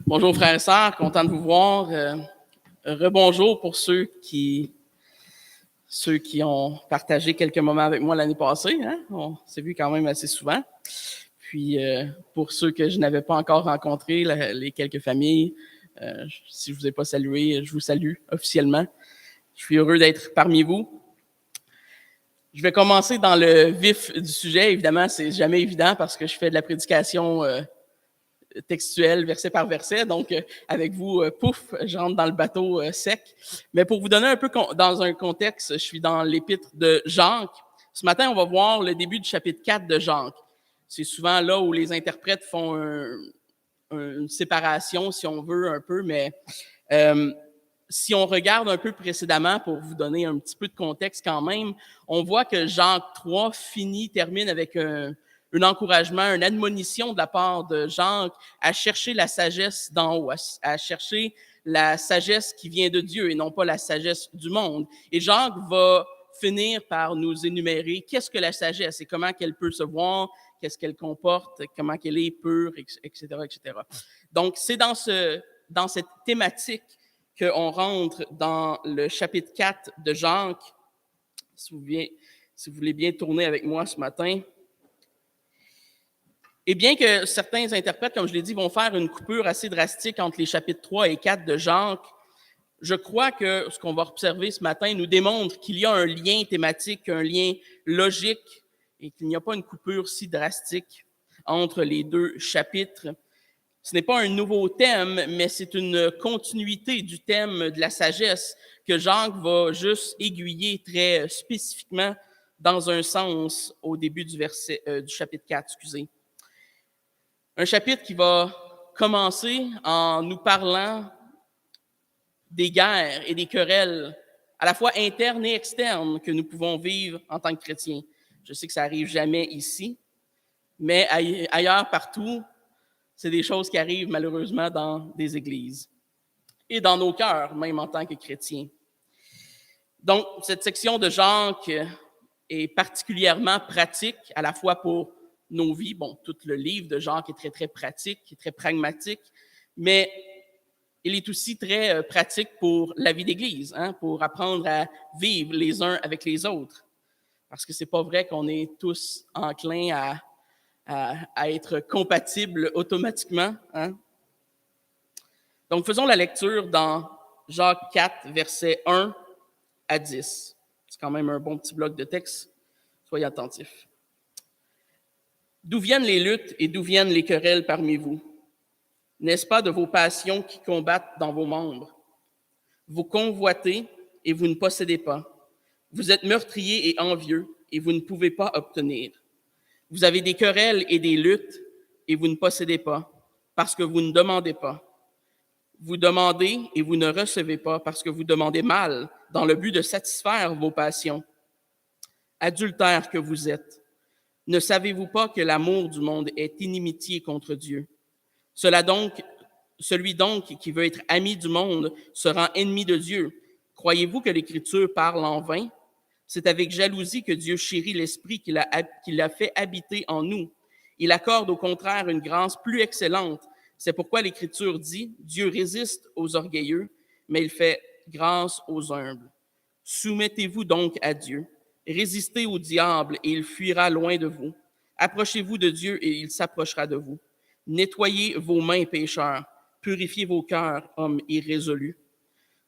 Bonjour frères et sœurs, content de vous voir. Rebonjour pour ceux qui ont partagé quelques moments avec moi l'année passée. Hein? On s'est vu quand même assez souvent. Puis pour ceux que je n'avais pas encore rencontrés, les quelques familles, si je ne vous ai pas salué, je vous salue officiellement. Je suis heureux d'être parmi vous. Je vais commencer dans le vif du sujet. Évidemment, c'est jamais évident parce que je fais de la prédication textuelle, verset par verset. Donc, avec vous, pouf, je rentre dans le bateau sec. Mais pour vous donner un peu dans un contexte, je suis dans l'épître de Jacques. Ce matin, on va voir le début du chapitre 4 de Jacques. C'est souvent là où les interprètes font une séparation, si on veut, un peu, mais si on regarde un peu précédemment, pour vous donner un petit peu de contexte quand même, on voit que Jacques 3 termine avec un encouragement, une admonition de la part de Jacques à chercher la sagesse d'en haut, à chercher la sagesse qui vient de Dieu et non pas la sagesse du monde. Et Jacques va finir par nous énumérer qu'est-ce que la sagesse et comment qu'elle peut se voir, qu'est-ce qu'elle comporte, comment qu'elle est pure, etc., etc. Donc, c'est dans cette thématique qu'on rentre dans le chapitre 4 de Jacques. Si vous voulez bien tourner avec moi ce matin. Et bien que certains interprètes, comme je l'ai dit, vont faire une coupure assez drastique entre les chapitres 3 et 4 de Jacques, je crois que ce qu'on va observer ce matin nous démontre qu'il y a un lien thématique, un lien logique, et qu'il n'y a pas une coupure si drastique entre les deux chapitres. Ce n'est pas un nouveau thème, mais c'est une continuité du thème de la sagesse que Jacques va juste aiguiller très spécifiquement dans un sens au début du chapitre 4, excusez. Un chapitre qui va commencer en nous parlant des guerres et des querelles, à la fois internes et externes, que nous pouvons vivre en tant que chrétiens. Je sais que ça n'arrive jamais ici, mais ailleurs, partout, c'est des choses qui arrivent malheureusement dans des églises et dans nos cœurs, même en tant que chrétiens. Donc, cette section de Jacques est particulièrement pratique, à la fois pour nos vies. Bon, tout le livre de Jacques est très, très pratique, très pragmatique, mais il est aussi très pratique pour la vie d'Église, hein, pour apprendre à vivre les uns avec les autres. Parce que c'est pas vrai qu'on est tous enclins à être compatibles automatiquement. Hein? Donc, faisons la lecture dans Jacques 4, versets 1 à 10. C'est quand même un bon petit bloc de texte. Soyez attentifs. D'où viennent les luttes et d'où viennent les querelles parmi vous? N'est-ce pas de vos passions qui combattent dans vos membres? Vous convoitez et vous ne possédez pas. Vous êtes meurtriers et envieux et vous ne pouvez pas obtenir. Vous avez des querelles et des luttes et vous ne possédez pas parce que vous ne demandez pas. Vous demandez et vous ne recevez pas parce que vous demandez mal dans le but de satisfaire vos passions. Adultères que vous êtes, ne savez-vous pas que l'amour du monde est inimitié contre Dieu? Celui donc qui veut être ami du monde se rend ennemi de Dieu. Croyez-vous que l'Écriture parle en vain? C'est avec jalousie que Dieu chérit l'Esprit qu'il a fait habiter en nous. Il accorde au contraire une grâce plus excellente. C'est pourquoi l'Écriture dit, Dieu résiste aux orgueilleux, mais il fait grâce aux humbles. Soumettez-vous donc à Dieu. Résistez au diable et il fuira loin de vous. Approchez-vous de Dieu et il s'approchera de vous. Nettoyez vos mains, pécheurs. Purifiez vos cœurs, hommes irrésolus.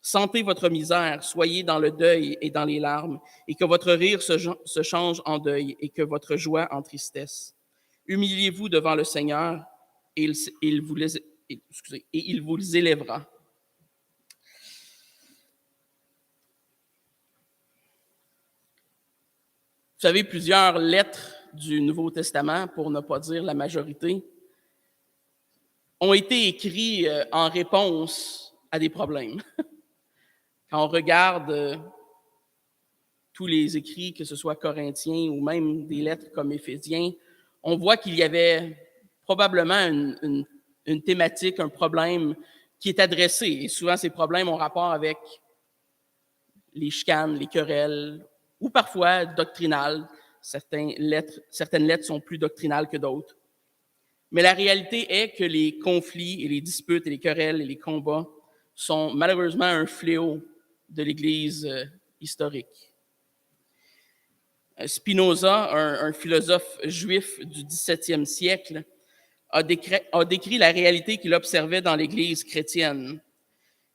Sentez votre misère, soyez dans le deuil et dans les larmes, et que votre rire se change en deuil et que votre joie en tristesse. Humiliez-vous devant le Seigneur et il vous élèvera. Vous savez, plusieurs lettres du Nouveau Testament, pour ne pas dire la majorité, ont été écrites en réponse à des problèmes. Quand on regarde tous les écrits, que ce soit Corinthiens ou même des lettres comme Éphésiens, on voit qu'il y avait probablement une thématique, un problème qui est adressé. Et souvent, ces problèmes ont rapport avec les chicanes, les querelles, ou parfois doctrinales. Certaines lettres sont plus doctrinales que d'autres. Mais la réalité est que les conflits et les disputes et les querelles et les combats sont malheureusement un fléau de l'Église historique. Spinoza, un philosophe juif du XVIIe siècle, a décrit la réalité qu'il observait dans l'Église chrétienne.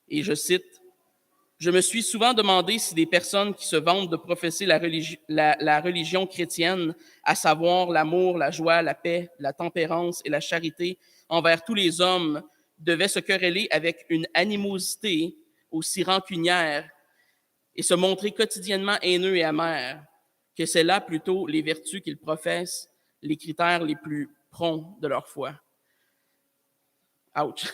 Et je cite, « Je me suis souvent demandé si des personnes qui se vantent de professer la religion chrétienne, à savoir l'amour, la joie, la paix, la tempérance et la charité envers tous les hommes, devaient se quereller avec une animosité aussi rancunière et se montrer quotidiennement haineux et amers, que c'est là plutôt les vertus qu'ils professent, les critères les plus prompts de leur foi. » Ouch!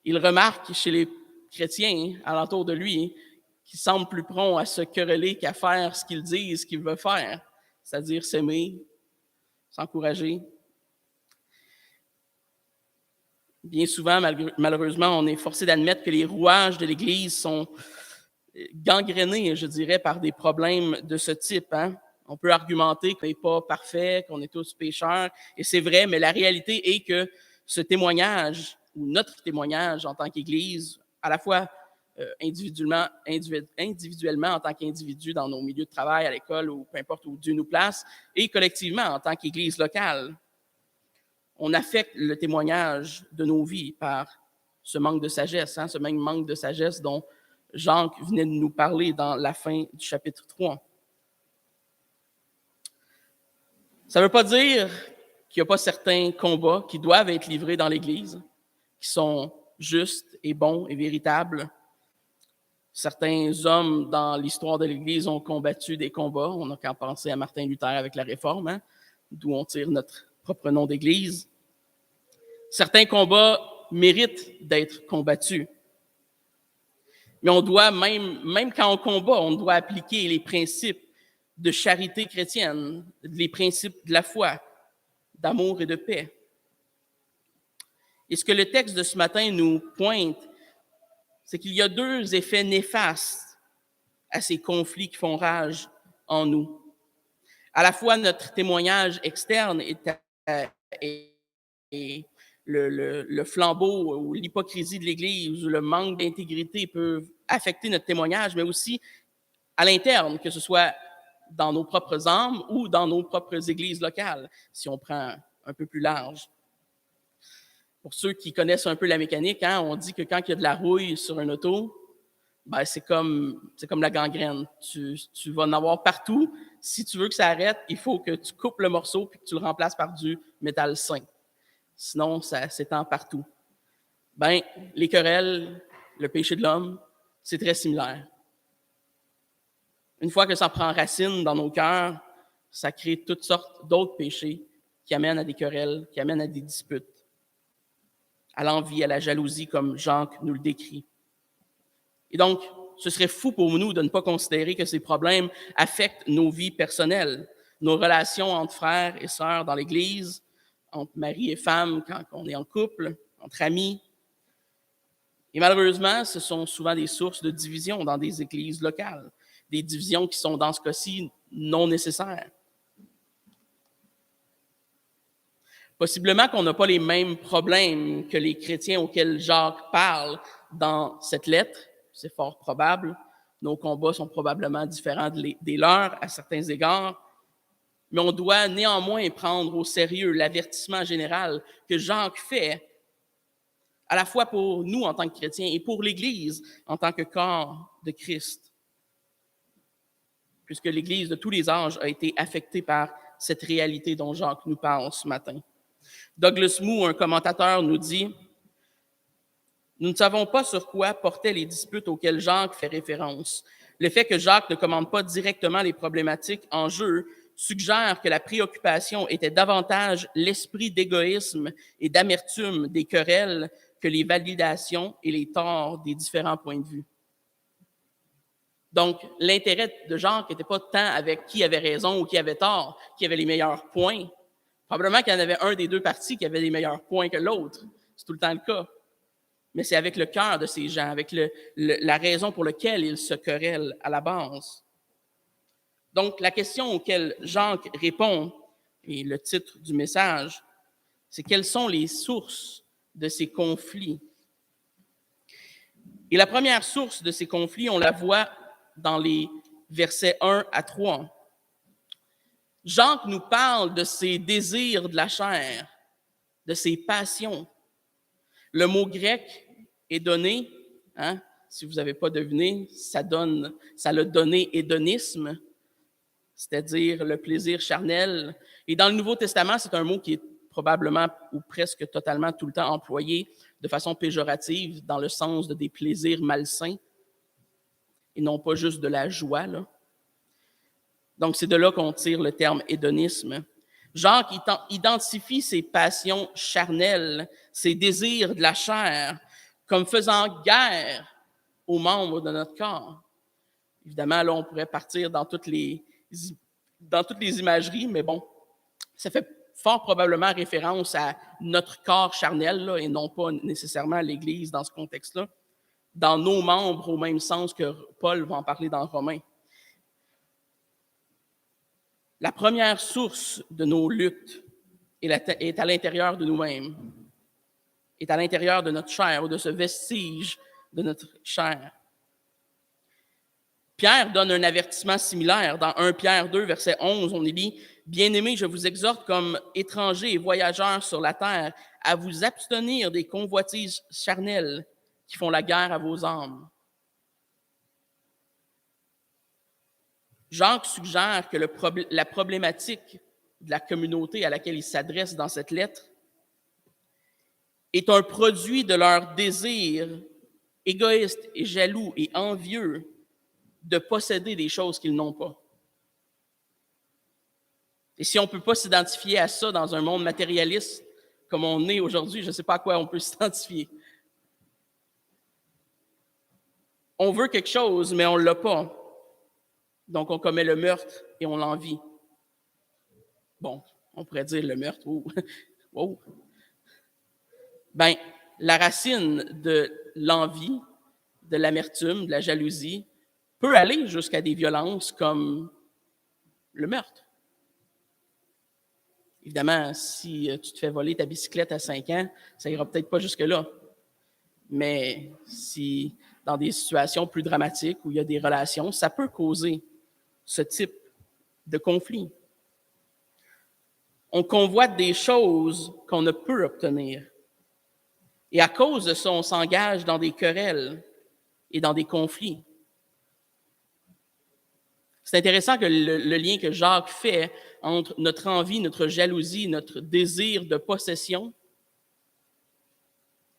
Il remarque chez les chrétiens alentour de lui qui semblent plus prompts à se quereller qu'à faire ce qu'ils disent qu'ils veulent faire, c'est-à-dire s'aimer, s'encourager. Bien souvent, malheureusement, on est forcé d'admettre que les rouages de l'Église sont gangrénés, je dirais, par des problèmes de ce type. Hein? On peut argumenter qu'on n'est pas parfait, qu'on est tous pécheurs, et c'est vrai, mais la réalité est que ce témoignage, ou notre témoignage en tant qu'Église, à la fois individuellement en tant qu'individu dans nos milieux de travail, à l'école, ou peu importe où Dieu nous place, et collectivement en tant qu'Église locale, on affecte le témoignage de nos vies par ce manque de sagesse, hein, ce même manque de sagesse dont Jacques venait de nous parler dans la fin du chapitre 3. Ça ne veut pas dire qu'il n'y a pas certains combats qui doivent être livrés dans l'Église, qui sont justes et bons et véritables. Certains hommes dans l'histoire de l'Église ont combattu des combats. On n'a qu'à penser à Martin Luther avec la Réforme, hein, d'où on tire notre propre nom d'Église. Certains combats méritent d'être combattus. Mais on doit, même quand on combat, on doit appliquer les principes de charité chrétienne, les principes de la foi, d'amour et de paix. Et ce que le texte de ce matin nous pointe, c'est qu'il y a deux effets néfastes à ces conflits qui font rage en nous. À la fois, notre témoignage externe est le flambeau ou l'hypocrisie de l'Église ou le manque d'intégrité peuvent affecter notre témoignage, mais aussi à l'interne, que ce soit dans nos propres âmes ou dans nos propres églises locales, si on prend un peu plus large. Pour ceux qui connaissent un peu la mécanique, hein, on dit que quand il y a de la rouille sur un auto, ben c'est comme la gangrène. Tu vas en avoir partout. Si tu veux que ça arrête, il faut que tu coupes le morceau puis que tu le remplaces par du métal sain. Sinon, ça s'étend partout. Ben, les querelles, le péché de l'homme, c'est très similaire. Une fois que ça prend racine dans nos cœurs, ça crée toutes sortes d'autres péchés qui amènent à des querelles, qui amènent à des disputes, à l'envie, à la jalousie, comme Jacques nous le décrit. Et donc, ce serait fou pour nous de ne pas considérer que ces problèmes affectent nos vies personnelles, nos relations entre frères et sœurs dans l'Église, entre mari et femme quand on est en couple, entre amis. Et malheureusement, ce sont souvent des sources de division dans des églises locales, des divisions qui sont, dans ce cas-ci, non nécessaires. Possiblement qu'on n'a pas les mêmes problèmes que les chrétiens auxquels Jacques parle dans cette lettre, c'est fort probable. Nos combats sont probablement différents des leurs à certains égards, mais on doit néanmoins prendre au sérieux l'avertissement général que Jacques fait, à la fois pour nous en tant que chrétiens et pour l'Église en tant que corps de Christ, puisque l'Église de tous les âges a été affectée par cette réalité dont Jacques nous parle ce matin. Douglas Moo, un commentateur, nous dit « Nous ne savons pas sur quoi portaient les disputes auxquelles Jacques fait référence. Le fait que Jacques ne commande pas directement les problématiques en jeu suggère que la préoccupation était davantage l'esprit d'égoïsme et d'amertume des querelles que les validations et les torts des différents points de vue. » Donc, l'intérêt de Jacques n'était pas tant avec qui avait raison ou qui avait tort, qui avait les meilleurs points. Probablement qu'il y en avait un des deux partis qui avait les meilleurs points que l'autre. C'est tout le temps le cas. Mais c'est avec le cœur de ces gens, avec la raison pour laquelle ils se querellent à la base. Donc, la question auquel Jacques répond, et le titre du message, C'est quelles sont les sources de ces conflits. Et la première source de ces conflits, on la voit dans les versets 1 à 3. Jacques nous parle de ses désirs de la chair, de ses passions. Le mot grec est donné, hein, si vous n'avez pas deviné, ça l'a donné hédonisme, c'est-à-dire le plaisir charnel. Et dans le Nouveau Testament, c'est un mot qui est probablement ou presque totalement tout le temps employé de façon péjorative dans le sens de des plaisirs malsains et non pas juste de la joie, là. Donc, c'est de là qu'on tire le terme hédonisme. Jacques identifie ses passions charnelles, ses désirs de la chair, comme faisant guerre aux membres de notre corps. Évidemment, là, on pourrait partir dans toutes les imageries, mais bon, ça fait fort probablement référence à notre corps charnel, là, et non pas nécessairement à l'Église dans ce contexte-là, dans nos membres au même sens que Paul va en parler dans Romains. La première source de nos luttes est à l'intérieur de nous-mêmes, est à l'intérieur de notre chair ou de ce vestige de notre chair. Pierre donne un avertissement similaire. Dans 1 Pierre 2, verset 11, on est dit « Bien-aimés, je vous exhorte comme étrangers et voyageurs sur la terre à vous abstenir des convoitises charnelles qui font la guerre à vos âmes. » Jacques suggère que la problématique de la communauté à laquelle il s'adresse dans cette lettre est un produit de leur désir égoïste et jaloux et envieux de posséder des choses qu'ils n'ont pas. Et si on ne peut pas s'identifier à ça dans un monde matérialiste comme on est aujourd'hui, je ne sais pas à quoi on peut s'identifier. On veut quelque chose, mais on ne l'a pas. Donc, on commet le meurtre et on l'envie. Bon, on pourrait dire le meurtre. Wow. Ben, la racine de l'envie, de l'amertume, de la jalousie, peut aller jusqu'à des violences comme le meurtre. Évidemment, si tu te fais voler ta bicyclette à 5 ans, ça ira peut-être pas jusque-là. Mais si dans des situations plus dramatiques où il y a des relations, ça peut causer ce type de conflit. On convoite des choses qu'on ne peut obtenir. Et à cause de ça, on s'engage dans des querelles et dans des conflits. C'est intéressant que le lien que Jacques fait entre notre envie, notre jalousie, notre désir de possession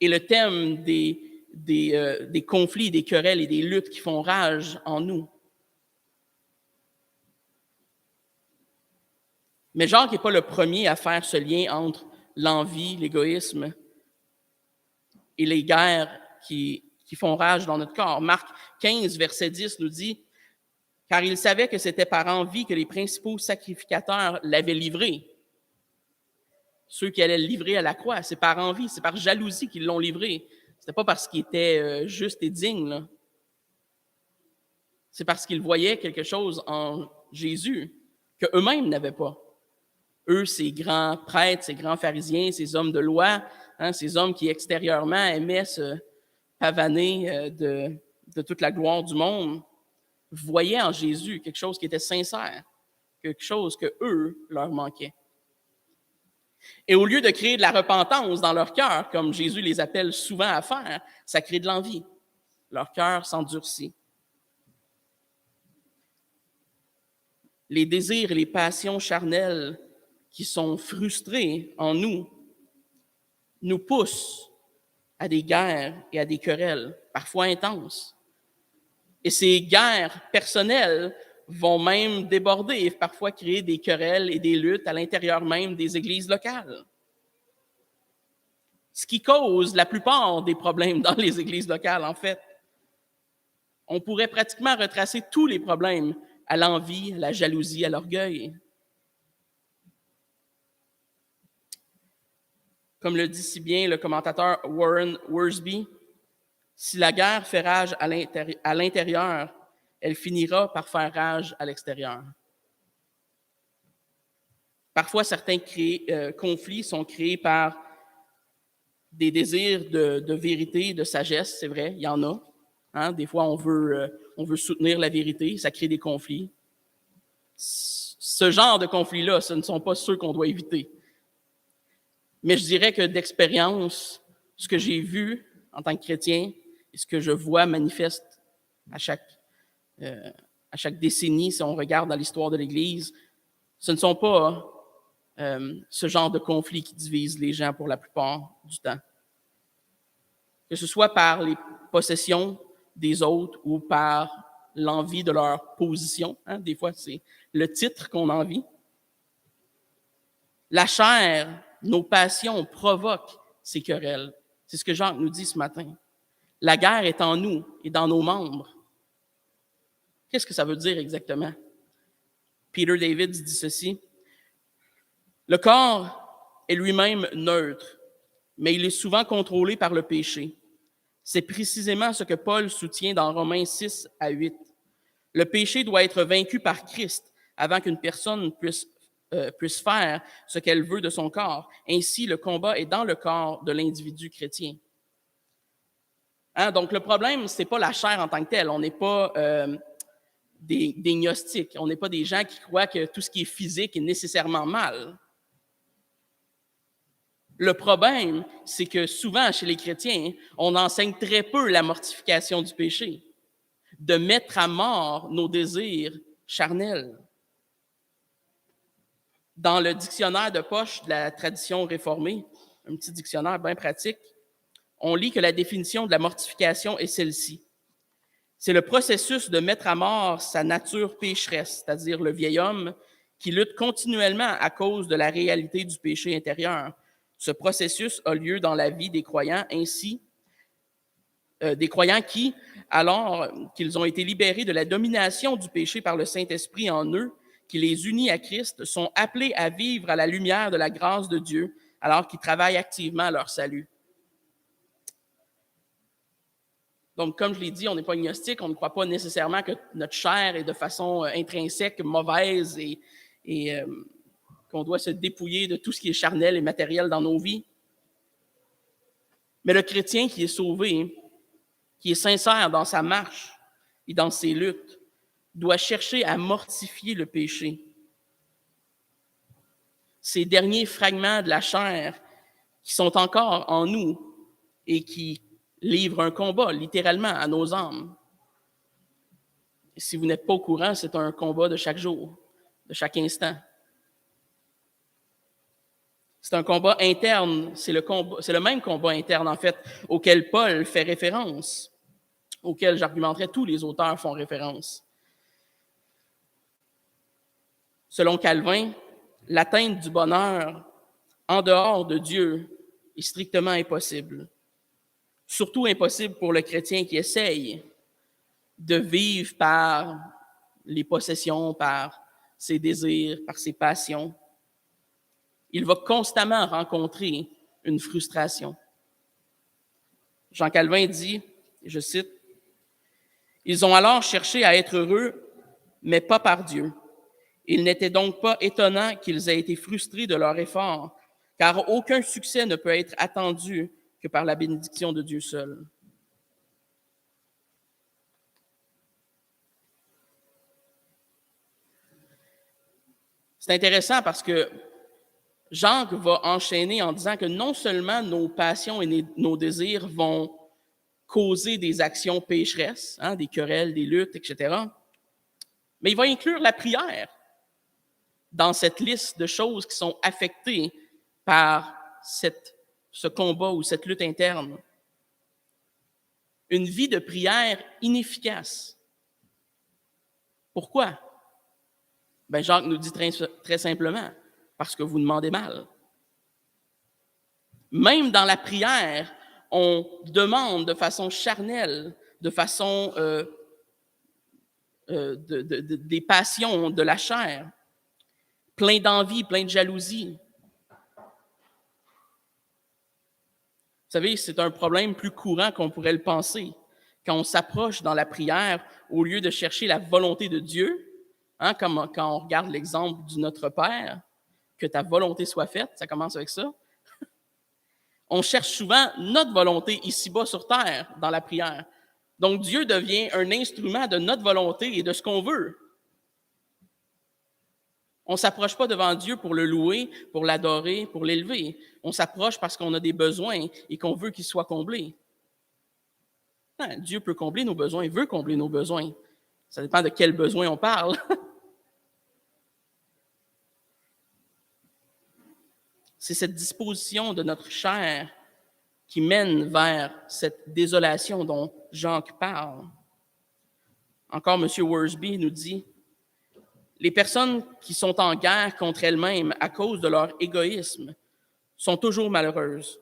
et le thème des conflits, des querelles et des luttes qui font rage en nous. Mais Jacques n'est pas le premier à faire ce lien entre l'envie, l'égoïsme et les guerres qui font rage dans notre corps. Marc 15, verset 10 nous dit « Car il savait que c'était par envie que les principaux sacrificateurs l'avaient livré. » Ceux qui allaient le livrer à la croix, c'est par envie, c'est par jalousie qu'ils l'ont livré. Ce n'était pas parce qu'il était juste et digne, là. C'est parce qu'ils voyaient quelque chose en Jésus qu'eux-mêmes n'avaient pas. Eux, ces grands prêtres, ces grands pharisiens, ces hommes de loi, hein, ces hommes qui extérieurement aimaient se pavaner de toute la gloire du monde, voyaient en Jésus quelque chose qui était sincère, quelque chose que eux leur manquait. Et au lieu de créer de la repentance dans leur cœur, comme Jésus les appelle souvent à faire, ça crée de l'envie. Leur cœur s'endurcit. Les désirs et les passions charnelles qui sont frustrés en nous poussent à des guerres et à des querelles, parfois intenses. Et ces guerres personnelles vont même déborder et parfois créer des querelles et des luttes à l'intérieur même des églises locales. Ce qui cause la plupart des problèmes dans les églises locales, en fait. On pourrait pratiquement retracer tous les problèmes à l'envie, à la jalousie, à l'orgueil. Comme le dit si bien le commentateur Warren Wiersbe, si la guerre fait rage à l'intérieur, elle finira par faire rage à l'extérieur. Parfois, certains conflits sont créés par des désirs de vérité, de sagesse, c'est vrai, il y en a. Hein? Des fois, on veut soutenir la vérité, ça crée des conflits. Ce genre de conflits-là, ce ne sont pas ceux qu'on doit éviter. Mais je dirais que d'expérience, ce que j'ai vu en tant que chrétien et ce que je vois manifeste à chaque décennie, si on regarde dans l'histoire de l'Église, ce ne sont pas ce genre de conflits qui divisent les gens pour la plupart du temps. Que ce soit par les possessions des autres ou par l'envie de leur position. Hein? Des fois, c'est le titre qu'on envie. La chair, nos passions provoquent ces querelles. C'est ce que Jacques nous dit ce matin. La guerre est en nous et dans nos membres. Qu'est-ce que ça veut dire exactement? Peter Davids dit ceci. Le corps est lui-même neutre, mais il est souvent contrôlé par le péché. C'est précisément ce que Paul soutient dans Romains 6 à 8. Le péché doit être vaincu par Christ avant qu'une personne puisse faire ce qu'elle veut de son corps. Ainsi, le combat est dans le corps de l'individu chrétien. Hein? Donc, le problème, ce n'est pas la chair en tant que telle. On n'est pas des gnostiques. On n'est pas des gens qui croient que tout ce qui est physique est nécessairement mal. Le problème, c'est que souvent, chez les chrétiens, on enseigne très peu la mortification du péché, de mettre à mort nos désirs charnels. Dans le dictionnaire de poche de la tradition réformée, un petit dictionnaire bien pratique, on lit que la définition de la mortification est celle-ci. C'est le processus de mettre à mort sa nature pécheresse, c'est-à-dire le vieil homme qui lutte continuellement à cause de la réalité du péché intérieur. Ce processus a lieu dans la vie des croyants, ainsi des croyants qui, alors qu'ils ont été libérés de la domination du péché par le Saint-Esprit en eux, qui les unit à Christ, sont appelés à vivre à la lumière de la grâce de Dieu, alors qu'ils travaillent activement à leur salut. Donc, comme je l'ai dit, on n'est pas agnostique, on ne croit pas nécessairement que notre chair est de façon intrinsèque mauvaise et qu'on doit se dépouiller de tout ce qui est charnel et matériel dans nos vies. Mais le chrétien qui est sauvé, qui est sincère dans sa marche et dans ses luttes, doit chercher à mortifier le péché. Ces derniers fragments de la chair qui sont encore en nous et qui livrent un combat littéralement à nos âmes. Et si vous n'êtes pas au courant, c'est un combat de chaque jour, de chaque instant. C'est un combat interne, c'est le même combat interne, en fait, auquel Paul fait référence, auquel j'argumenterais tous les auteurs font référence. Selon Calvin, l'atteinte du bonheur en dehors de Dieu est strictement impossible. Surtout impossible pour le chrétien qui essaye de vivre par les possessions, par ses désirs, par ses passions. Il va constamment rencontrer une frustration. Jean Calvin dit, je cite, « Ils ont alors cherché à être heureux, mais pas par Dieu. Il n'était donc pas étonnant qu'ils aient été frustrés de leur effort, car aucun succès ne peut être attendu que par la bénédiction de Dieu seul. » C'est intéressant parce que Jacques va enchaîner en disant que non seulement nos passions et nos désirs vont causer des actions pécheresses, hein, des querelles, des luttes, etc., mais il va inclure la prière dans cette liste de choses qui sont affectées par ce combat ou cette lutte interne. Une vie de prière inefficace. Pourquoi? Ben Jacques nous dit très simplement, parce que vous demandez mal. Même dans la prière, on demande de façon charnelle, de façon des passions de la chair, plein d'envie, plein de jalousie. Vous savez, c'est un problème plus courant qu'on pourrait le penser. Quand on s'approche dans la prière, au lieu de chercher la volonté de Dieu, hein, comme quand on regarde l'exemple du Notre Père, que ta volonté soit faite, ça commence avec ça. On cherche souvent notre volonté ici-bas sur terre dans la prière. Donc Dieu devient un instrument de notre volonté et de ce qu'on veut. On ne s'approche pas devant Dieu pour le louer, pour l'adorer, pour l'élever. On s'approche parce qu'on a des besoins et qu'on veut qu'ils soient comblés. Dieu peut combler nos besoins, il veut combler nos besoins. Ça dépend de quels besoins on parle. C'est cette disposition de notre chair qui mène vers cette désolation dont Jacques parle. Encore, M. Worsby nous dit « Les personnes qui sont en guerre contre elles-mêmes à cause de leur égoïsme sont toujours malheureuses.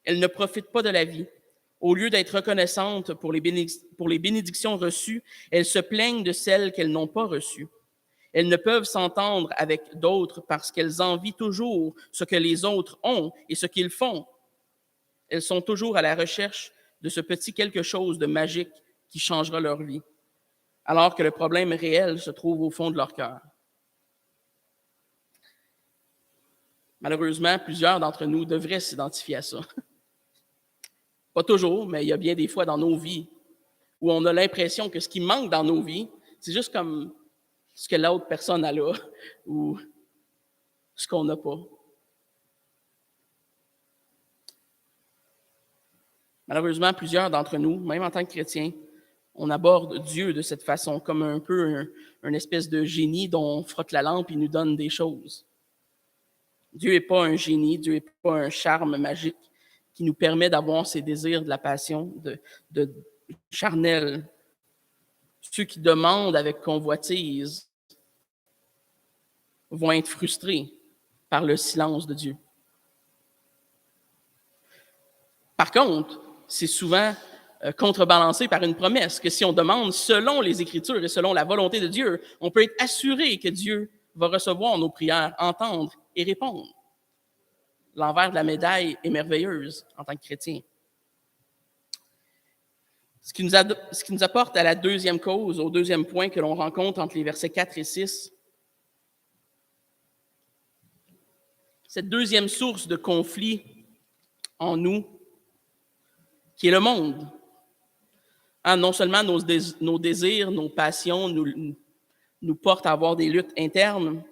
Elles ne profitent pas de la vie. Au lieu d'être reconnaissantes pour les bénédictions reçues, elles se plaignent de celles qu'elles n'ont pas reçues. Elles ne peuvent s'entendre avec d'autres parce qu'elles envient toujours ce que les autres ont et ce qu'ils font. Elles sont toujours à la recherche de ce petit quelque chose de magique qui changera leur vie, alors que le problème réel se trouve au fond de leur cœur. » Malheureusement, plusieurs d'entre nous devraient s'identifier à ça. Pas toujours, mais il y a bien des fois dans nos vies où on a l'impression que ce qui manque dans nos vies, c'est juste comme ce que l'autre personne a là ou ce qu'on n'a pas. Malheureusement, plusieurs d'entre nous, même en tant que chrétiens, on aborde Dieu de cette façon, comme un peu une espèce de génie dont on frotte la lampe et nous donne des choses. Dieu n'est pas un génie, Dieu n'est pas un charme magique qui nous permet d'avoir ces désirs de la passion, de charnel. Ceux qui demandent avec convoitise vont être frustrés par le silence de Dieu. Par contre, c'est souvent contrebalancé par une promesse que si on demande selon les Écritures et selon la volonté de Dieu, on peut être assuré que Dieu va recevoir nos prières, entendre et répondre. L'envers de la médaille est merveilleuse en tant que chrétien. Ce qui nous apporte à la deuxième cause, au deuxième point que l'on rencontre entre les versets 4 et 6. Cette deuxième source de conflit en nous, qui est le monde. Non seulement nos désirs, nos passions nous portent à avoir des luttes internes,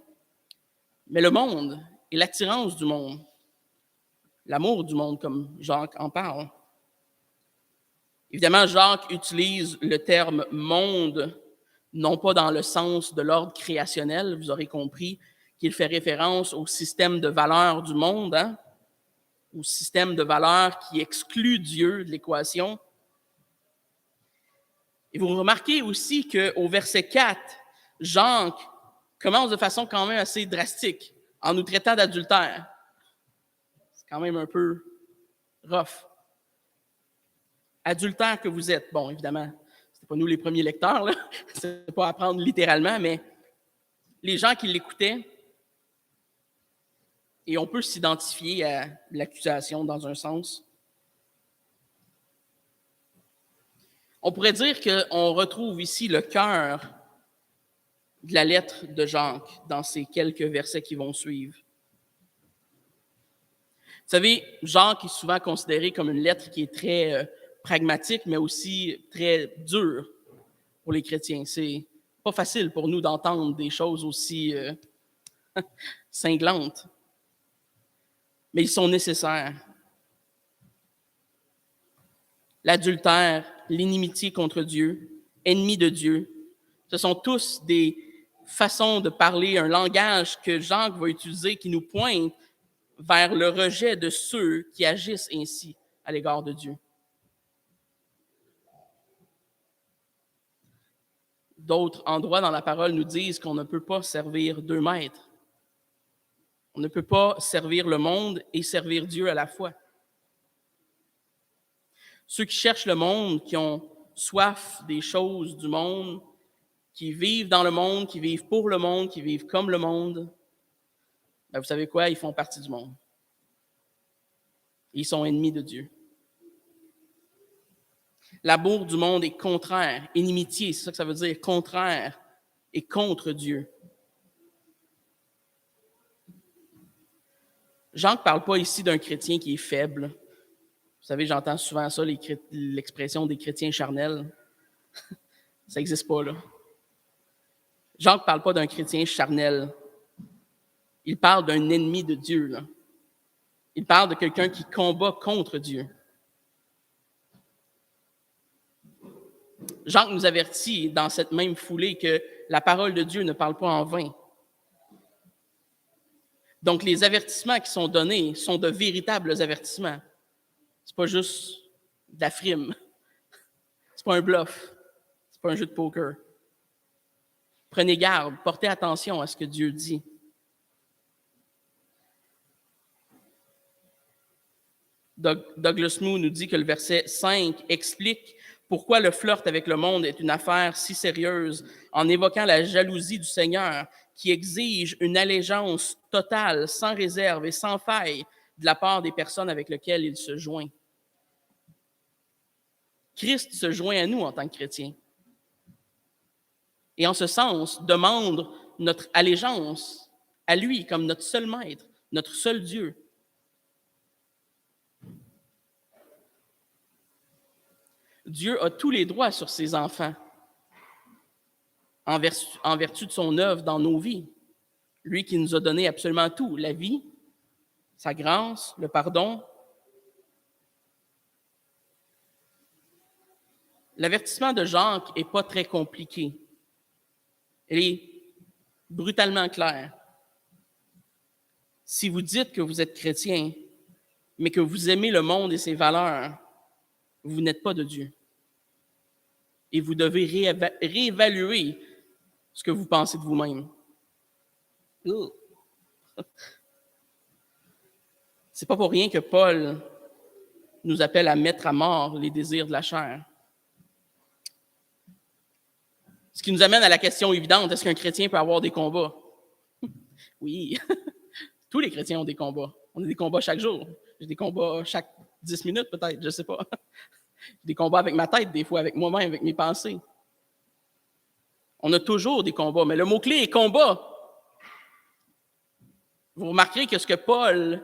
mais le monde et l'attirance du monde, l'amour du monde, comme Jacques en parle. Évidemment, Jacques utilise le terme « monde » non pas dans le sens de l'ordre créationnel, vous aurez compris qu'il fait référence au système de valeurs du monde, au système de valeurs qui exclut Dieu de l'équation. Et vous remarquez aussi qu'au verset 4, Jacques commence de façon quand même assez drastique en nous traitant d'adultère. C'est quand même un peu rough. Adultère que vous êtes. Bon, évidemment, c'est pas nous les premiers lecteurs, là. C'est pas à prendre littéralement, mais les gens qui l'écoutaient, et on peut s'identifier à l'accusation dans un sens. On pourrait dire qu'on retrouve ici le cœur de la lettre de Jacques dans ces quelques versets qui vont suivre. Vous savez, Jacques est souvent considéré comme une lettre qui est très pragmatique, mais aussi très dure pour les chrétiens. C'est pas facile pour nous d'entendre des choses aussi cinglantes, mais ils sont nécessaires. L'adultère, l'inimitié contre Dieu, ennemi de Dieu, ce sont tous des façons de parler, un langage que Jacques va utiliser qui nous pointe vers le rejet de ceux qui agissent ainsi à l'égard de Dieu. D'autres endroits dans la parole nous disent qu'on ne peut pas servir deux maîtres. On ne peut pas servir le monde et servir Dieu à la fois. Ceux qui cherchent le monde, qui ont soif des choses du monde, qui vivent dans le monde, qui vivent pour le monde, qui vivent comme le monde, ben vous savez quoi? Ils font partie du monde. Ils sont ennemis de Dieu. L'amour du monde est contraire, inimitié, c'est ça que ça veut dire, contraire et contre Dieu. Jean ne parle pas ici d'un chrétien qui est faible. Vous savez, j'entends souvent ça, l'expression des chrétiens charnels. Ça n'existe pas, là. Jean ne parle pas d'un chrétien charnel. Il parle d'un ennemi de Dieu, là. Il parle de quelqu'un qui combat contre Dieu. Jean nous avertit dans cette même foulée que la parole de Dieu ne parle pas en vain. Donc, les avertissements qui sont donnés sont de véritables avertissements. Ce n'est pas juste de la frime. Ce n'est pas un bluff. Ce n'est pas un jeu de poker. Prenez garde, portez attention à ce que Dieu dit. Douglas Moo nous dit que le verset 5 explique pourquoi le flirt avec le monde est une affaire si sérieuse en évoquant la jalousie du Seigneur qui exige une allégeance totale, sans réserve et sans faille de la part des personnes avec lesquelles il se joint. Christ se joint à nous en tant que chrétiens. Et en ce sens, demande notre allégeance à lui comme notre seul maître, notre seul Dieu. Dieu a tous les droits sur ses enfants en vertu de son œuvre dans nos vies. Lui qui nous a donné absolument tout, la vie, sa grâce, le pardon. L'avertissement de Jacques n'est pas très compliqué. Il est brutalement clair. Si vous dites que vous êtes chrétien, mais que vous aimez le monde et ses valeurs, vous n'êtes pas de Dieu. Et vous devez réévaluer ce que vous pensez de vous-même. C'est pas pour rien que Paul nous appelle à mettre à mort les désirs de la chair. Ce qui nous amène à la question évidente, est-ce qu'un chrétien peut avoir des combats? Oui, tous les chrétiens ont des combats. On a des combats chaque jour. J'ai des combats chaque 10 minutes peut-être, je ne sais pas. J'ai des combats avec ma tête, des fois, avec moi-même, avec mes pensées. On a toujours des combats, mais le mot-clé est combat. Vous remarquerez que ce que Paul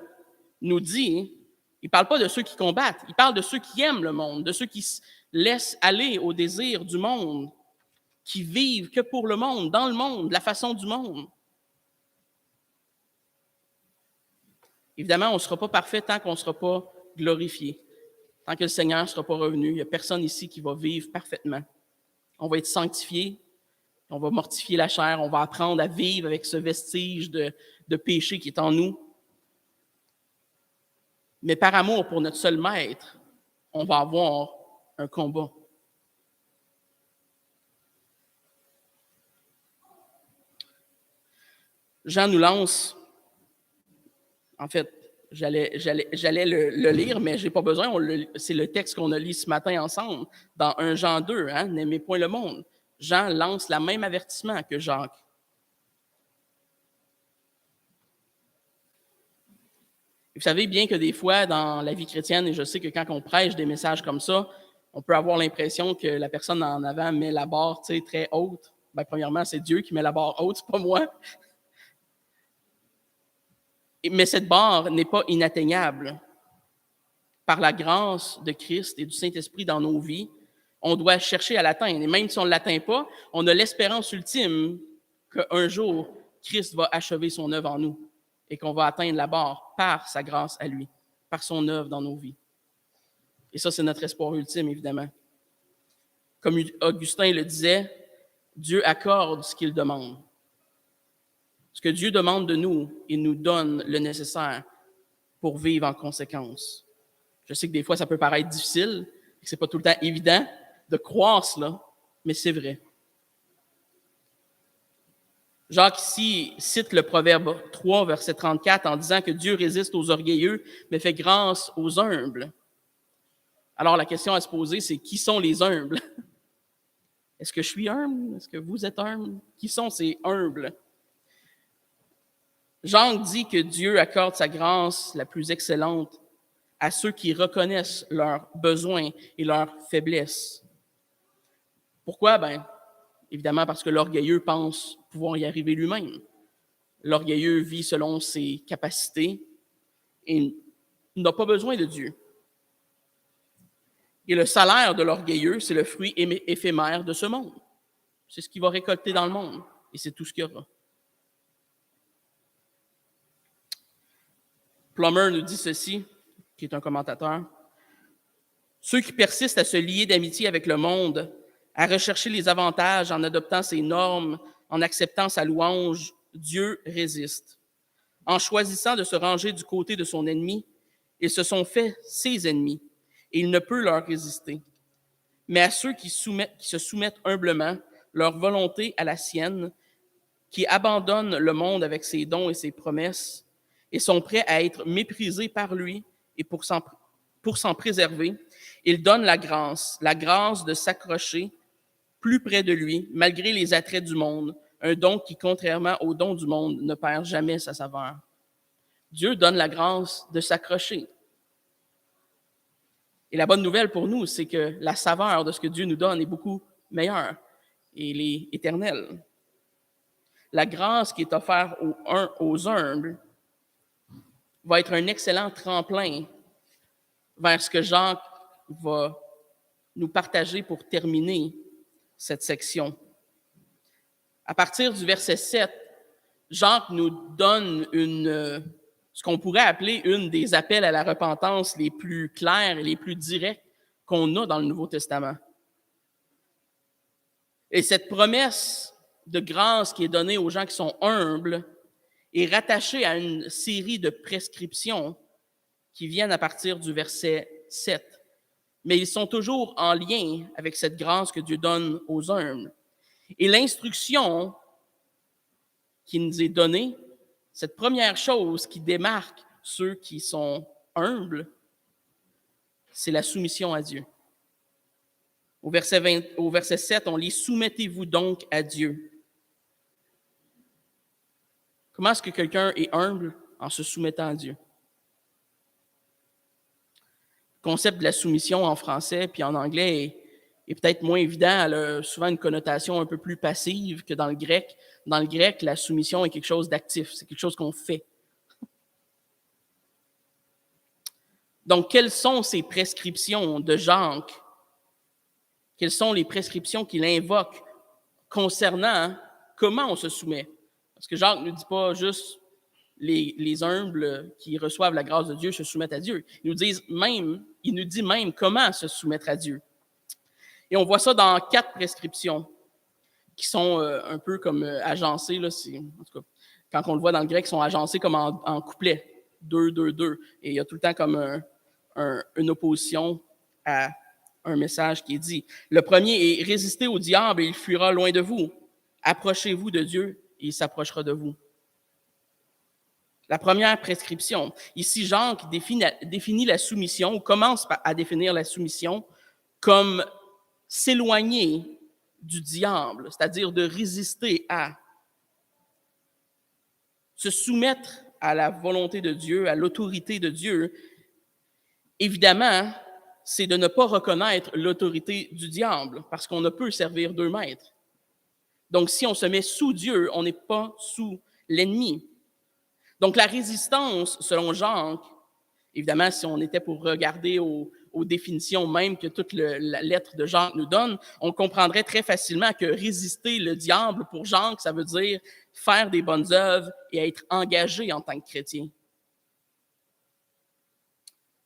nous dit, il ne parle pas de ceux qui combattent, il parle de ceux qui aiment le monde, de ceux qui se laissent aller au désir du monde, qui vivent que pour le monde, dans le monde, la façon du monde. Évidemment, on ne sera pas parfait tant qu'on ne sera pas glorifié. Tant que le Seigneur ne sera pas revenu, il n'y a personne ici qui va vivre parfaitement. On va être sanctifié, on va mortifier la chair, on va apprendre à vivre avec ce vestige de péché qui est en nous. Mais par amour pour notre seul maître, on va avoir un combat. Jean nous lance, en fait, j'allais le lire, mais je n'ai pas besoin, c'est le texte qu'on a lu ce matin ensemble, dans 1 Jean 2, hein, n'aimez point le monde. Jean lance le même avertissement que Jacques. Vous savez bien que des fois, dans la vie chrétienne, et je sais que quand on prêche des messages comme ça, on peut avoir l'impression que la personne en avant met la barre très haute. Bien, premièrement, c'est Dieu qui met la barre haute, c'est pas moi. Mais cette barre n'est pas inatteignable. Par la grâce de Christ et du Saint-Esprit dans nos vies, on doit chercher à l'atteindre. Et même si on ne l'atteint pas, on a l'espérance ultime qu'un jour, Christ va achever son œuvre en nous et qu'on va atteindre la barre par sa grâce à lui, par son œuvre dans nos vies. Et ça, c'est notre espoir ultime, évidemment. Comme Augustin le disait, Dieu accorde ce qu'il demande. Ce que Dieu demande de nous, il nous donne le nécessaire pour vivre en conséquence. Je sais que des fois, ça peut paraître difficile, que ce n'est pas tout le temps évident de croire cela, mais c'est vrai. Jacques ici cite le Proverbe 3, verset 34, en disant que Dieu résiste aux orgueilleux, mais fait grâce aux humbles. Alors, la question à se poser, c'est qui sont les humbles? Est-ce que je suis humble? Est-ce que vous êtes humble? Qui sont ces humbles? Jean dit que Dieu accorde sa grâce la plus excellente à ceux qui reconnaissent leurs besoins et leurs faiblesses. Pourquoi? Bien, évidemment parce que l'orgueilleux pense pouvoir y arriver lui-même. L'orgueilleux vit selon ses capacités, et n'a pas besoin de Dieu. Et le salaire de l'orgueilleux, c'est le fruit éphémère de ce monde. C'est ce qu'il va récolter dans le monde, et c'est tout ce qu'il y aura. Plummer nous dit ceci, qui est un commentateur. Ceux qui persistent à se lier d'amitié avec le monde, à rechercher les avantages en adoptant ses normes, en acceptant sa louange, Dieu résiste. En choisissant de se ranger du côté de son ennemi, ils se sont fait ses ennemis, et il ne peut leur résister. Mais à ceux qui se soumettent humblement, leur volonté à la sienne, qui abandonnent le monde avec ses dons et ses promesses, et sont prêts à être méprisés par lui et pour s'en préserver, il donne la grâce de s'accrocher plus près de lui, malgré les attraits du monde, un don qui, contrairement au don du monde, ne perd jamais sa saveur. Dieu donne la grâce de s'accrocher. Et la bonne nouvelle pour nous, c'est que la saveur de ce que Dieu nous donne est beaucoup meilleure et elle est éternelle. La grâce qui est offerte aux humbles va être un excellent tremplin vers ce que Jacques va nous partager pour terminer cette section. À partir du verset 7, Jacques nous donne ce qu'on pourrait appeler une des appels à la repentance les plus clairs et les plus directs qu'on a dans le Nouveau Testament. Et cette promesse de grâce qui est donnée aux gens qui sont humbles est rattachée à une série de prescriptions qui viennent à partir du verset 7. Mais ils sont toujours en lien avec cette grâce que Dieu donne aux humbles. Et l'instruction qui nous est donnée, cette première chose qui démarque ceux qui sont humbles, c'est la soumission à Dieu. Au verset 7, on lit « Soumettez-vous donc à Dieu ». Comment est-ce que quelqu'un est humble en se soumettant à Dieu? Le concept de la soumission en français puis en anglais est peut-être moins évident. Elle a souvent une connotation un peu plus passive que dans le grec. Dans le grec, la soumission est quelque chose d'actif, c'est quelque chose qu'on fait. Donc, quelles sont ces prescriptions de Jacques? Quelles sont les prescriptions qu'il invoque concernant comment on se soumet? Parce que Jacques ne dit pas juste les humbles qui reçoivent la grâce de Dieu se soumettent à Dieu. Il nous dit même comment se soumettre à Dieu. Et on voit ça dans 4 prescriptions qui sont un peu comme agencées. Là, en tout cas, quand on le voit dans le grec, ils sont agencés comme en couplets. 2, 2, 2. Et il y a tout le temps comme une opposition à un message qui est dit. Le premier est « Résistez au diable et il fuira loin de vous. Approchez-vous de Dieu et il s'approchera de vous. » La première prescription. Ici, Jacques définit la soumission, ou commence à définir la soumission comme s'éloigner du diable, c'est-à-dire de résister à, se soumettre à la volonté de Dieu, à l'autorité de Dieu. Évidemment, c'est de ne pas reconnaître l'autorité du diable, parce qu'on ne peut servir 2 maîtres. Donc, si on se met sous Dieu, on n'est pas sous l'ennemi. Donc, la résistance, selon Jacques, évidemment, si on était pour regarder aux définitions même que toute la lettre de Jacques nous donne, on comprendrait très facilement que résister le diable, pour Jacques, ça veut dire faire des bonnes œuvres et être engagé en tant que chrétien.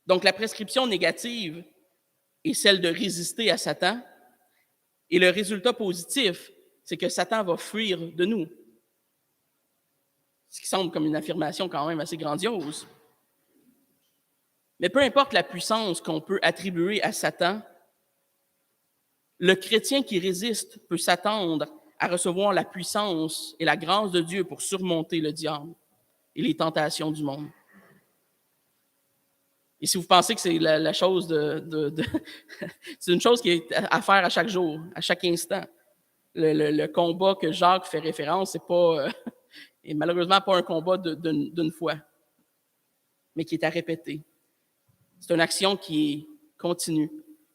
Donc, la prescription négative est celle de résister à Satan, et le résultat positif, c'est que Satan va fuir de nous. Ce qui semble comme une affirmation quand même assez grandiose. Mais peu importe la puissance qu'on peut attribuer à Satan, le chrétien qui résiste peut s'attendre à recevoir la puissance et la grâce de Dieu pour surmonter le diable et les tentations du monde. Et si vous pensez que c'est la chose c'est une chose qui est à faire à chaque jour, à chaque instant. Le combat que Jacques fait référence, c'est pas... et malheureusement pas un combat d'une fois, mais qui est à répéter. C'est une action qui est continue,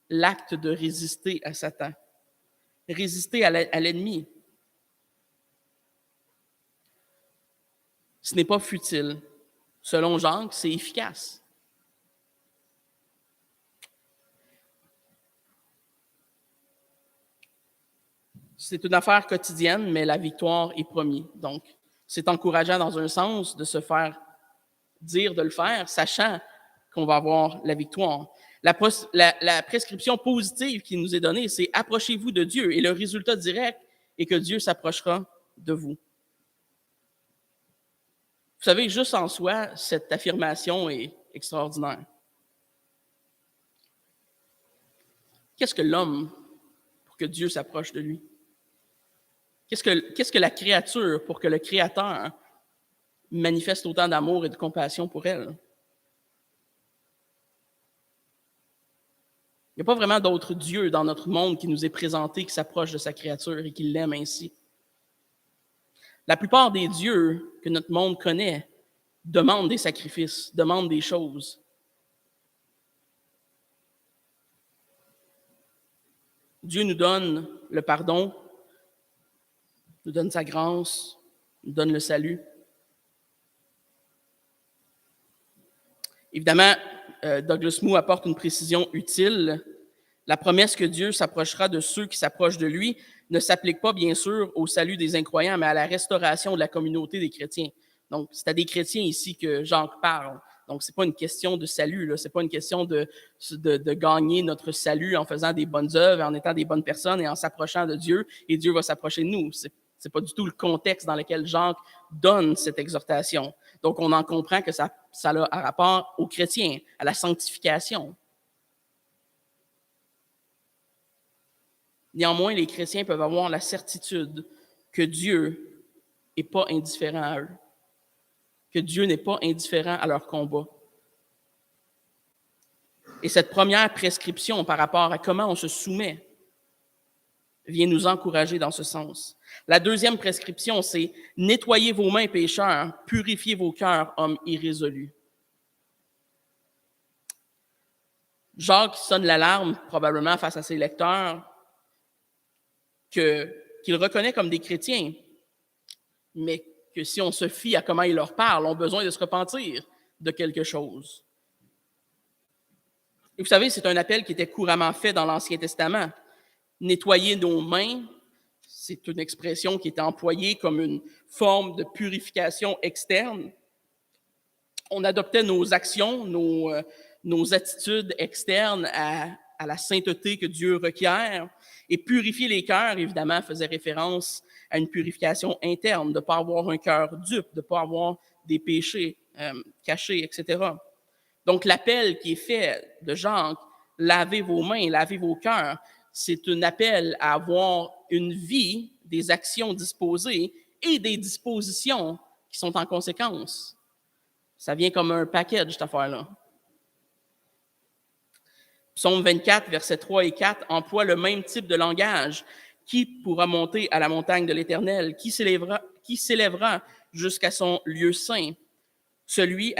l'acte de résister à Satan, résister à l'ennemi. Ce n'est pas futile, selon Jacques, c'est efficace. C'est une affaire quotidienne, mais la victoire est promise. Donc, c'est encourageant dans un sens de se faire dire de le faire, sachant qu'on va avoir la victoire. La prescription positive qui nous est donnée, c'est approchez-vous de Dieu et le résultat direct est que Dieu s'approchera de vous. Vous savez, juste en soi, cette affirmation est extraordinaire. Qu'est-ce que l'homme pour que Dieu s'approche de lui? Qu'est-ce que la créature pour que le Créateur manifeste autant d'amour et de compassion pour elle? Il n'y a pas vraiment d'autre Dieu dans notre monde qui nous est présenté, qui s'approche de sa créature et qui l'aime ainsi. La plupart des dieux que notre monde connaît demandent des sacrifices, demandent des choses. Dieu nous donne le pardon, nous donne sa grâce, nous donne le salut. Évidemment, Douglas Moo apporte une précision utile. La promesse que Dieu s'approchera de ceux qui s'approchent de lui ne s'applique pas, bien sûr, au salut des incroyants, mais à la restauration de la communauté des chrétiens. Donc, c'est à des chrétiens ici que Jacques parle. Donc, ce n'est pas une question de salut, ce n'est pas une question de gagner notre salut en faisant des bonnes œuvres, en étant des bonnes personnes et en s'approchant de Dieu, et Dieu va s'approcher de nous. Ce n'est pas du tout le contexte dans lequel Jacques donne cette exhortation. Donc, on en comprend que ça a un rapport aux chrétiens, à la sanctification. Néanmoins, les chrétiens peuvent avoir la certitude que Dieu n'est pas indifférent à eux, que Dieu n'est pas indifférent à leur combat. Et cette première prescription par rapport à comment on se soumet vient nous encourager dans ce sens. La deuxième prescription, c'est « Nettoyez vos mains, pécheurs, purifiez vos cœurs, hommes irrésolus. » Jacques sonne l'alarme, probablement face à ses lecteurs, qu'il reconnaît comme des chrétiens, mais que si on se fie à comment il leur parle, ont besoin de se repentir de quelque chose. Et vous savez, c'est un appel qui était couramment fait dans l'Ancien Testament. Nettoyer nos mains, c'est une expression qui était employée comme une forme de purification externe. On adoptait nos actions, nos attitudes externes à la sainteté que Dieu requiert. Et purifier les cœurs, évidemment, faisait référence à une purification interne, de ne pas avoir un cœur dupe, de ne pas avoir des péchés cachés, etc. Donc, l'appel qui est fait de Jacques, « Lavez vos mains, lavez vos cœurs », c'est un appel à avoir une vie, des actions disposées et des dispositions qui sont en conséquence. Ça vient comme un package, cette affaire-là. Psaume 24, versets 3 et 4, emploie le même type de langage. Qui pourra monter à la montagne de l'Éternel? Qui s'élèvera jusqu'à son lieu saint? Celui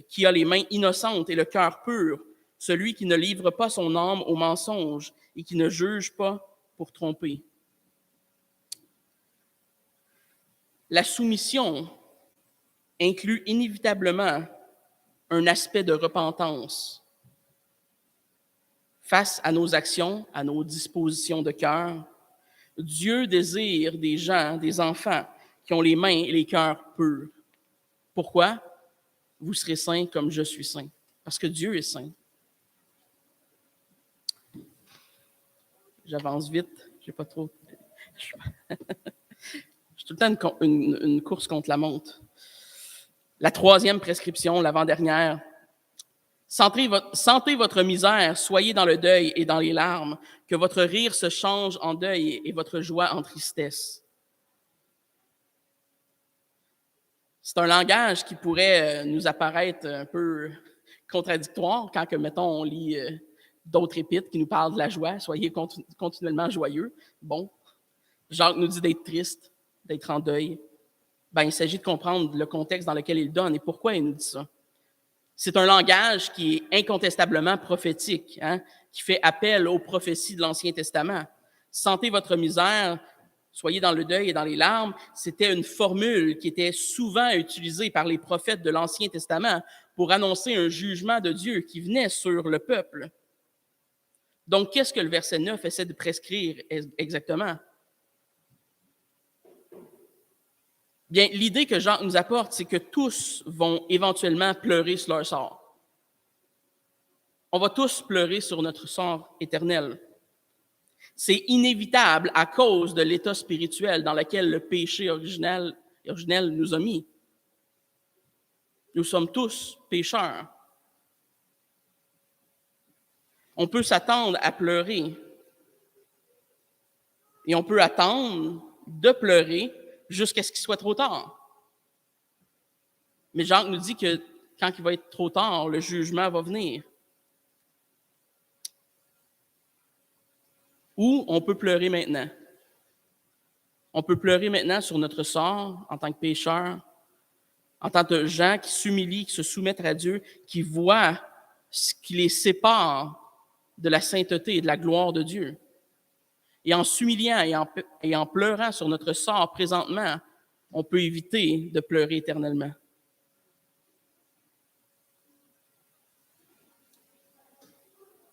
qui a les mains innocentes et le cœur pur, celui qui ne livre pas son âme au mensonge et qui ne juge pas pour tromper. La soumission inclut inévitablement un aspect de repentance face à nos actions, à nos dispositions de cœur. Dieu désire des gens, des enfants qui ont les mains et les cœurs purs. Pourquoi? Vous serez saints comme je suis saint. Parce que Dieu est saint. J'avance vite, j'ai pas trop. Je suis tout le temps une course contre la montre. La troisième prescription, l'avant-dernière. Sentez votre misère, soyez dans le deuil et dans les larmes, que votre rire se change en deuil et votre joie en tristesse. C'est un langage qui pourrait nous apparaître un peu contradictoire quand, mettons, on lit d'autres épîtres qui nous parlent de la joie, soyez continuellement joyeux. Bon, Jacques nous dit d'être triste, d'être en deuil. Ben, il s'agit de comprendre le contexte dans lequel il donne et pourquoi il nous dit ça. C'est un langage qui est incontestablement prophétique, qui fait appel aux prophéties de l'Ancien Testament. Sentez votre misère, Soyez dans le deuil et dans les larmes, c'était une formule qui était souvent utilisée par les prophètes de l'Ancien Testament pour annoncer un jugement de Dieu qui venait sur le peuple. Donc, qu'est-ce que le verset 9 essaie de prescrire exactement? Bien, l'idée que Jacques nous apporte, c'est que tous vont éventuellement pleurer sur leur sort. On va tous pleurer sur notre sort éternel. C'est inévitable à cause de l'état spirituel dans lequel le péché originel nous a mis. Nous sommes tous pécheurs. On peut s'attendre à pleurer. Et on peut attendre de pleurer jusqu'à ce qu'il soit trop tard. Mais Jacques nous dit que quand il va être trop tard, le jugement va venir. Ou on peut pleurer maintenant. On peut pleurer maintenant sur notre sort en tant que pécheurs, en tant que gens qui s'humilient, qui se soumettent à Dieu, qui voient ce qui les sépare de la sainteté et de la gloire de Dieu. Et en s'humiliant et en pleurant sur notre sort présentement, on peut éviter de pleurer éternellement.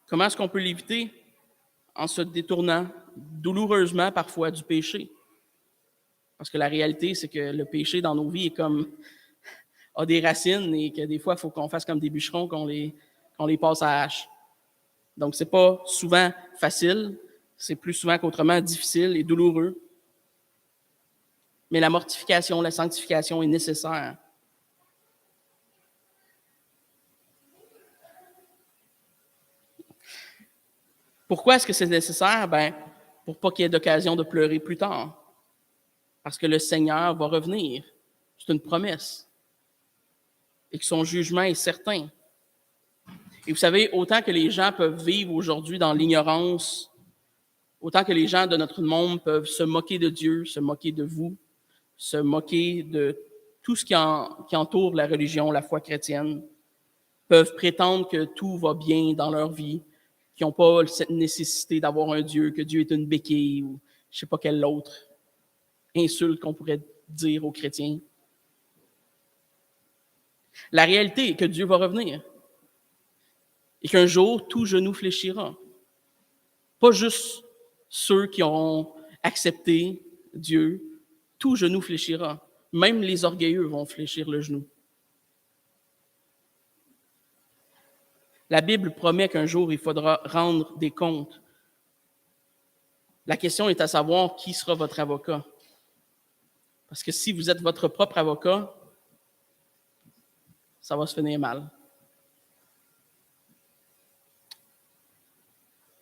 Comment est-ce qu'on peut l'éviter? En se détournant douloureusement parfois du péché. Parce que la réalité, c'est que le péché dans nos vies a des racines et que des fois, il faut qu'on fasse comme des bûcherons, qu'on les passe à la hache. Donc, c'est pas souvent facile, c'est plus souvent qu'autrement difficile et douloureux. Mais la mortification, la sanctification est nécessaire. Pourquoi est-ce que c'est nécessaire? Ben, pour pas qu'il y ait d'occasion de pleurer plus tard. Parce que le Seigneur va revenir. C'est une promesse. Et que son jugement est certain. Et vous savez, autant que les gens peuvent vivre aujourd'hui dans l'ignorance, autant que les gens de notre monde peuvent se moquer de Dieu, se moquer de vous, se moquer de tout ce qui entoure la religion, la foi chrétienne, peuvent prétendre que tout va bien dans leur vie, qui n'ont pas cette nécessité d'avoir un Dieu, que Dieu est une béquille ou je ne sais pas quelle autre insulte qu'on pourrait dire aux chrétiens. La réalité est que Dieu va revenir et qu'un jour, tout genou fléchira. Pas juste ceux qui ont accepté Dieu, tout genou fléchira. Même les orgueilleux vont fléchir le genou. La Bible promet qu'un jour, il faudra rendre des comptes. La question est à savoir qui sera votre avocat. Parce que si vous êtes votre propre avocat, ça va se finir mal.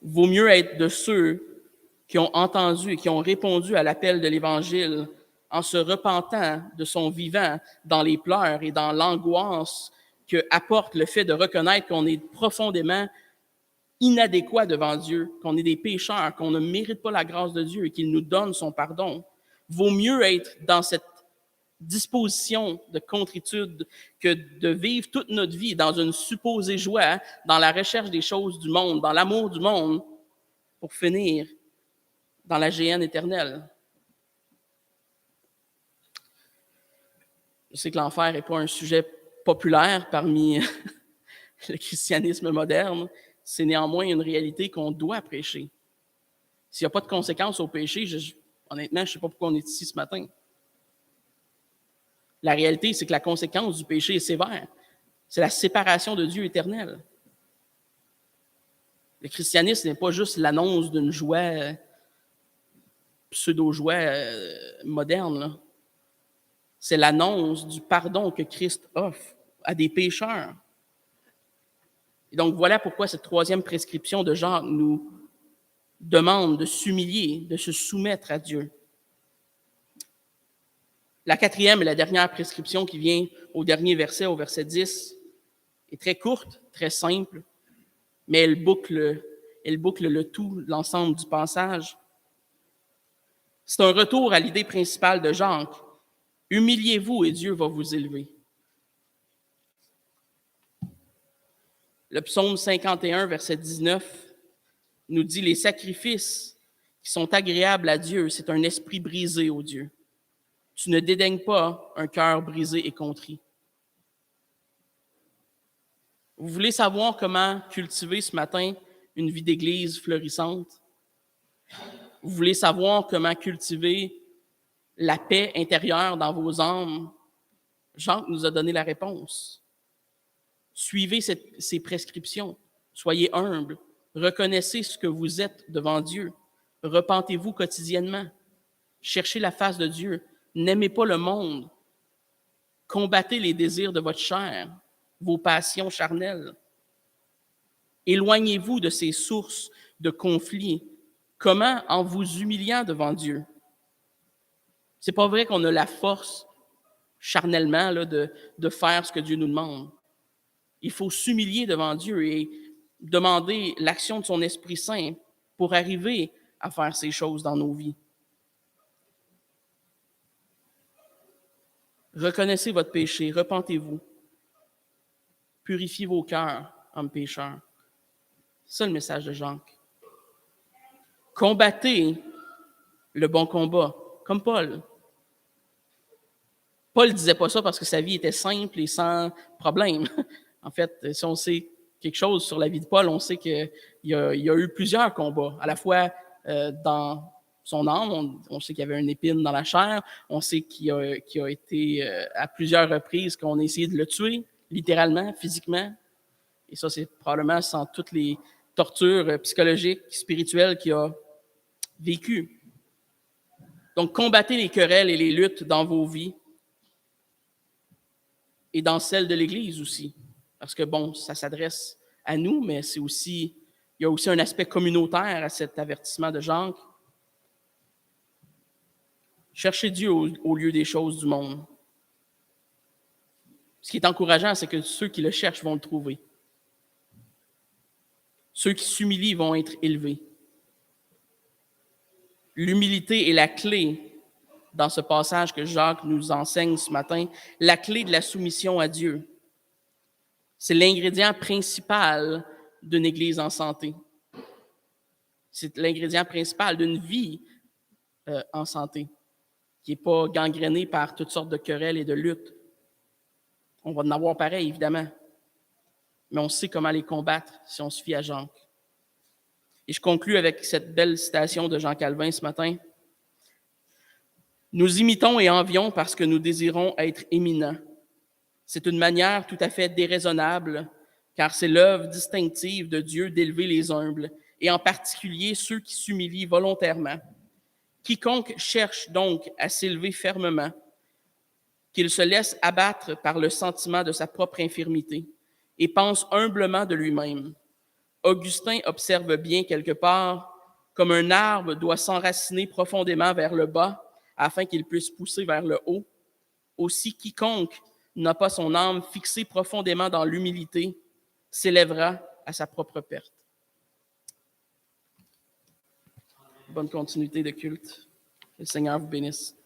Vaut mieux être de ceux qui ont entendu et qui ont répondu à l'appel de l'Évangile en se repentant de son vivant dans les pleurs et dans l'angoisse que apporte le fait de reconnaître qu'on est profondément inadéquat devant Dieu, qu'on est des pécheurs, qu'on ne mérite pas la grâce de Dieu et qu'il nous donne son pardon. Vaut mieux être dans cette disposition de contritude que de vivre toute notre vie dans une supposée joie, dans la recherche des choses du monde, dans l'amour du monde, pour finir dans la géhenne éternelle. Je sais que l'enfer n'est pas un sujet populaire parmi le christianisme moderne. C'est néanmoins une réalité qu'on doit prêcher. S'il n'y a pas de conséquences au péché, honnêtement, je ne sais pas pourquoi on est ici ce matin. La réalité, c'est que la conséquence du péché est sévère. C'est la séparation de Dieu éternel. Le christianisme n'est pas juste l'annonce d'une joie, pseudo-joie moderne. Là. C'est l'annonce du pardon que Christ offre à des pécheurs. Et donc, voilà pourquoi cette troisième prescription de Jacques nous demande de s'humilier, de se soumettre à Dieu. La quatrième et la dernière prescription qui vient au dernier verset, au verset 10, est très courte, très simple, mais elle boucle le tout, l'ensemble du passage. C'est un retour à l'idée principale de Jacques. Humiliez-vous et Dieu va vous élever. Le psaume 51, verset 19, nous dit « Les sacrifices qui sont agréables à Dieu, c'est un esprit brisé, ô Dieu. Tu ne dédaignes pas un cœur brisé et contrit. Vous voulez savoir comment cultiver ce matin une vie d'église florissante? Vous voulez savoir comment cultiver la paix intérieure dans vos âmes? Jacques nous a donné la réponse. Suivez ces prescriptions. Soyez humbles. Reconnaissez ce que vous êtes devant Dieu. Repentez-vous quotidiennement. Cherchez la face de Dieu. N'aimez pas le monde. Combattez les désirs de votre chair, vos passions charnelles. Éloignez-vous de ces sources de conflits. Comment? En vous humiliant devant Dieu. C'est pas vrai qu'on a la force charnellement là, de faire ce que Dieu nous demande. Il faut s'humilier devant Dieu et demander l'action de son Esprit Saint pour arriver à faire ces choses dans nos vies. Reconnaissez votre péché, repentez-vous. Purifiez vos cœurs, hommes pécheurs. C'est ça le message de Jacques. Combattez le bon combat, comme Paul. Paul ne disait pas ça parce que sa vie était simple et sans problème. En fait, si on sait quelque chose sur la vie de Paul, on sait qu'il y a eu plusieurs combats, à la fois dans son âme, on sait qu'il y avait une épine dans la chair, on sait qu'il a été à plusieurs reprises qu'on a essayé de le tuer, littéralement, physiquement. Et ça, c'est probablement sans toutes les tortures psychologiques, spirituelles qu'il a vécues. Donc, combattez les querelles et les luttes dans vos vies et dans celles de l'Église aussi. Parce que, bon, ça s'adresse à nous, mais c'est aussi, il y a aussi un aspect communautaire à cet avertissement de Jacques. Cherchez Dieu au lieu des choses du monde. Ce qui est encourageant, c'est que ceux qui le cherchent vont le trouver. Ceux qui s'humilient vont être élevés. L'humilité est la clé dans ce passage que Jacques nous enseigne ce matin, la clé de la soumission à Dieu. C'est l'ingrédient principal d'une Église en santé. C'est l'ingrédient principal d'une vie en santé, qui n'est pas gangrénée par toutes sortes de querelles et de luttes. On va en avoir pareil, évidemment, mais on sait comment les combattre si on se fie à Jacques. Et je conclus avec cette belle citation de Jean Calvin ce matin. « Nous imitons et envions parce que nous désirons être éminents. C'est une manière tout à fait déraisonnable, car c'est l'œuvre distinctive de Dieu d'élever les humbles, et en particulier ceux qui s'humilient volontairement. Quiconque cherche donc à s'élever fermement, qu'il se laisse abattre par le sentiment de sa propre infirmité et pense humblement de lui-même. Augustin observe bien quelque part comme un arbre doit s'enraciner profondément vers le bas afin qu'il puisse pousser vers le haut. Aussi, quiconque n'a pas son âme fixée profondément dans l'humilité s'élèvera à sa propre perte. » Bonne continuité de culte. Que le Seigneur vous bénisse.